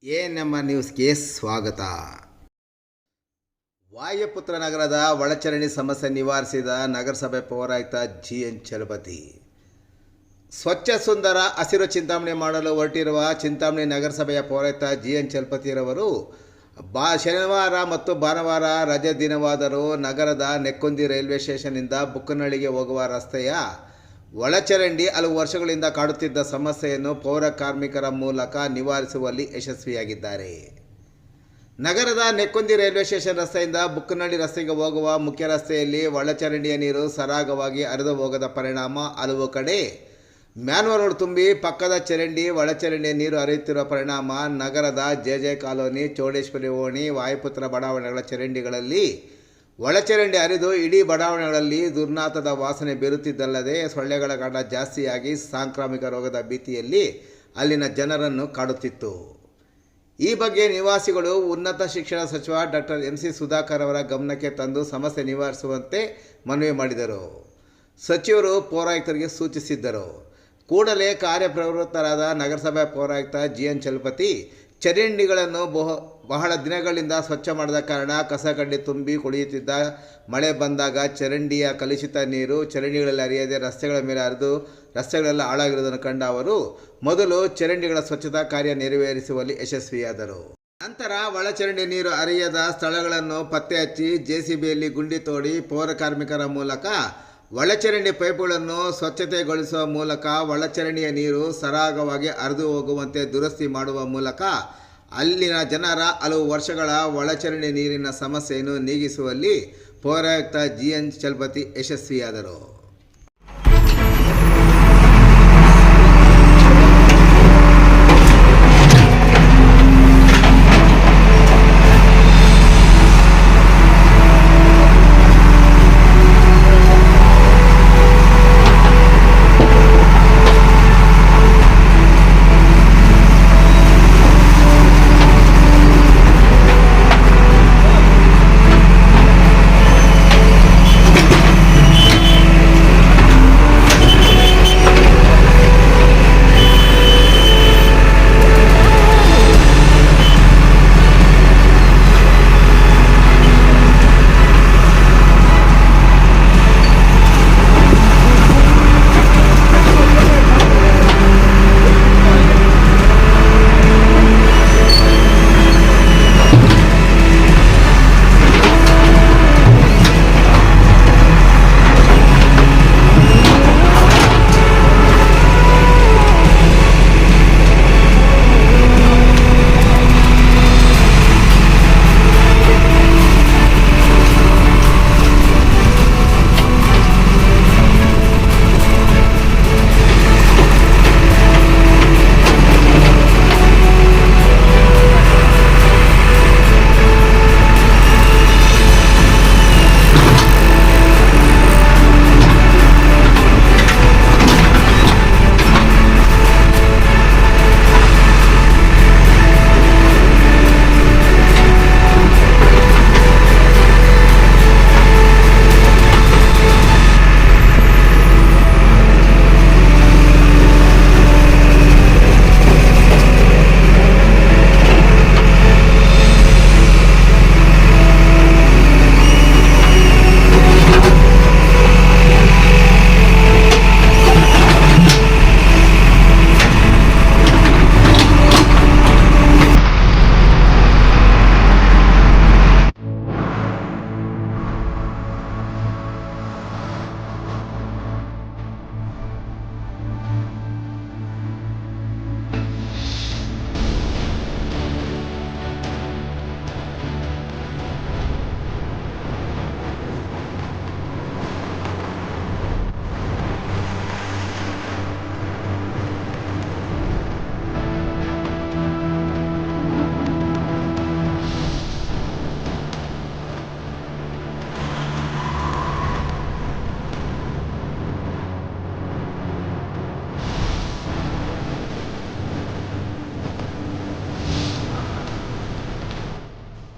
ನಮ್ಮ ನ್ಯೂಸ್ಗೆ ಸ್ವಾಗತ. ವಾಯುಪುತ್ರ ನಗರದ ಒಳಚರಂಡಿ ಸಮಸ್ಯೆ ನಿವಾರಿಸಿದ ನಗರಸಭೆ ಪೌರಾಯುಕ್ತ GN ಚಲಪತಿ. ಸ್ವಚ್ಛ ಸುಂದರ ಹಸಿರು ಚಿಂತಾಮಣಿ ಮಾಡಲು ಹೊರಟಿರುವ ಚಿಂತಾಮಣಿ ನಗರಸಭೆಯ ಪೌರಾಯುಕ್ತ GN ಚಲಪತಿರವರು ಶನಿವಾರ ಮತ್ತು ಭಾನುವಾರ ರಜೆ ದಿನವಾದರೂ ನಗರದ ನೆಕ್ಕೊಂದಿ ರೈಲ್ವೆ ಸ್ಟೇಷನ್ನಿಂದ ಬುಕ್ಕನಹಳ್ಳಿಗೆ ಹೋಗುವ ರಸ್ತೆಯ ಒಳಚರಂಡಿ ಹಲವು ವರ್ಷಗಳಿಂದ ಕಾಡುತ್ತಿದ್ದ ಸಮಸ್ಯೆಯನ್ನು ಪೌರ ಕಾರ್ಮಿಕರ ಮೂಲಕ ನಿವಾರಿಸುವಲ್ಲಿ ಯಶಸ್ವಿಯಾಗಿದ್ದಾರೆ. ನಗರದ ನೆಕ್ಕೊಂದಿ ರೈಲ್ವೆ ಸ್ಟೇಷನ್ ರಸ್ತೆಯಿಂದ ಬುಕ್ಕನಹಳ್ಳಿ ರಸ್ತೆಗೆ ಹೋಗುವ ಮುಖ್ಯ ರಸ್ತೆಯಲ್ಲಿ ಒಳಚರಂಡಿಯ ನೀರು ಸರಾಗವಾಗಿ ಹರಿದು ಹೋಗದ ಪರಿಣಾಮ ಹಲವು ಕಡೆ ಮ್ಯಾನ್ಹೋಲ್ ರೋಡ್ ತುಂಬಿ ಪಕ್ಕದ ಚರಂಡಿ ಒಳಚರಂಡಿಯ ನೀರು ಹರಿಯುತ್ತಿರುವ ಪರಿಣಾಮ ನಗರದ JJ ಕಾಲೋನಿ, ಚೌಡೇಶ್ವರಿ ಓಣಿ, ವಾಯುಪುತ್ರ ಬಡಾವಣೆಗಳ ಚರಂಡಿಗಳಲ್ಲಿ ಒಳಚರಂಡಿ ಹರಿದು ಇಡೀ ಬಡಾವಣೆಗಳಲ್ಲಿ ದುರ್ನಾತದ ವಾಸನೆ ಬೀರುತ್ತಿದ್ದಲ್ಲದೆ ಸೊಳ್ಳೆಗಳ ಕಾಟ ಜಾಸ್ತಿಯಾಗಿ ಸಾಂಕ್ರಾಮಿಕ ರೋಗದ ಭೀತಿಯಲ್ಲಿ ಅಲ್ಲಿನ ಜನರನ್ನು ಕಾಡುತ್ತಿತ್ತು. ಈ ಬಗ್ಗೆ ನಿವಾಸಿಗಳು ಉನ್ನತ ಶಿಕ್ಷಣ ಸಚಿವ ಡಾಕ್ಟರ್ MC ಸುಧಾಕರ್ ಅವರ ಗಮನಕ್ಕೆ ತಂದು ಸಮಸ್ಯೆ ನಿವಾರಿಸುವಂತೆ ಮನವಿ ಮಾಡಿದರು. ಸಚಿವರು ಪೌರಾಯುಕ್ತರಿಗೆ ಸೂಚಿಸಿದ್ದರು. ಕೂಡಲೇ ಕಾರ್ಯಪ್ರವೃತ್ತರಾದ ನಗರಸಭೆ ಪೌರಾಯುಕ್ತ GN ಚಲಪತಿ ಚರಂಡಿಗಳನ್ನು ಬಹಳ ದಿನಗಳಿಂದ ಸ್ವಚ್ಛ ಮಾಡದ ಕಾರಣ ಕಸಕಡ್ಡಿ ತುಂಬಿ ಕುಡಿಯುತ್ತಿದ್ದ. ಮಳೆ ಬಂದಾಗ ಚರಂಡಿಯ ಕಲುಷಿತ ನೀರು ಚರಂಡಿಗಳಲ್ಲಿ ಹರಿಯದೆ ರಸ್ತೆಗಳ ಮೇಲೆ ಹರಿದು ರಸ್ತೆಗಳೆಲ್ಲ ಹಾಳಾಗಿರುವುದನ್ನು ಕಂಡ ಅವರು ಮೊದಲು ಚರಂಡಿಗಳ ಸ್ವಚ್ಛತಾ ಕಾರ್ಯ ನೆರವೇರಿಸುವಲ್ಲಿ ಯಶಸ್ವಿಯಾದರು. ನಂತರ ಒಳಚರಂಡಿ ನೀರು ಹರಿಯದ ಸ್ಥಳಗಳನ್ನು ಪತ್ತೆ ಹಚ್ಚಿ JCBಯಲ್ಲಿ ಗುಂಡಿ ತೋಡಿ ಪೌರ ಕಾರ್ಮಿಕರ ಮೂಲಕ ಒಳಚರಂಡಿ ಪೈಪುಗಳನ್ನು ಸ್ವಚ್ಛತೆಗೊಳಿಸುವ ಮೂಲಕ ಒಳಚರಂಡಿಯ ನೀರು ಸರಾಗವಾಗಿ ಹರಿದು ಹೋಗುವಂತೆ ದುರಸ್ತಿ ಮಾಡುವ ಮೂಲಕ ಅಲ್ಲಿನ ಜನರ ಹಲವು ವರ್ಷಗಳ ಒಳಚರಂಡಿ ನೀರಿನ ಸಮಸ್ಯೆಯನ್ನು ನೀಗಿಸುವಲ್ಲಿ ಪೌರಾಯುಕ್ತ GN ಚಲಪತಿ ಯಶಸ್ವಿಯಾದರು.